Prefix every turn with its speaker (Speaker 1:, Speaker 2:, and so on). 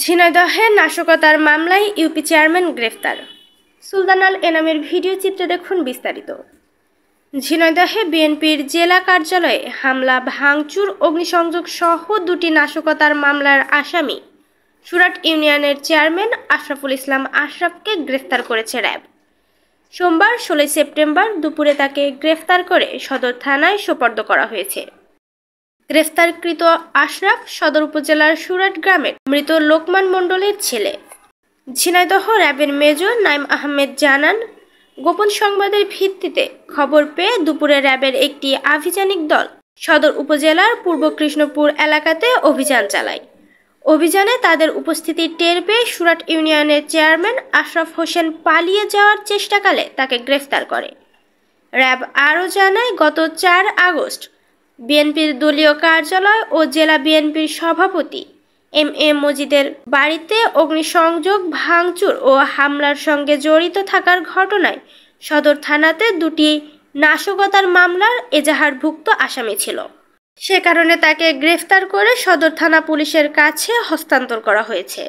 Speaker 1: ঝিনাইদহে নাশকতার মামলায় UP chairman গ্রেফতার। সুলতান আল এনামের ভিডিও চিত্রে দেখুন বিস্তারিত। ঝিনাইদহে বিএনপির জেলা কার্যালয়ে হামলা, ভাঙচুর, অগ্নিসংযোগ সহ দুটি নাশকতার মামলার আসামি সুরাট ইউনিয়নের চেয়ারম্যান আশরাফুল ইসলাম আশরাফকে গ্রেফতার করেছে র্যাব। সোমবার 16 সেপ্টেম্বর দুপুরে তাকে গ্রেফতার করে সদর থানায় সোপর্দ করা হয়েছে। গ্রেফতারকৃত আশরাফ সদর উপজেলার সুরাট গ্রামের মৃত লোকমান মণ্ডলের ছেলে। ঝিনাইদহ র্যাবের মেজর নাইম আহমেদ জানান, গোপন সংবাদের ভিত্তিতে খবর পেয়ে দুপুরে র্যাবের একটি আভিযানিক দল সদর উপজেলার পূর্ব কৃষ্ণপুর এলাকাতে অভিযান চালায়। অভিযানে তাদের উপস্থিতি টের পেয়ে সুরাট ইউনিয়নের চেয়ারম্যান আশরাফ হোসেন পালিয়ে যাওয়ার চেষ্টাকালে তাকে গ্রেফতার করে। র্যাব আরও জানায়, গত 4 আগস্ট বিএনপির দলীয় কার্যালয় ও জেলা বিএনপির সভাপতি এম মজিদের বাড়িতে অগ্নিসংযোগ, ভাঙচুর ও হামলার সঙ্গে জড়িত থাকার ঘটনায় সদর থানাতে দুটি নাশকতার মামলার এজাহারভুক্ত আসামি ছিল। সে কারণে তাকে গ্রেফতার করে সদর থানা পুলিশের কাছে হস্তান্তর করা হয়েছে।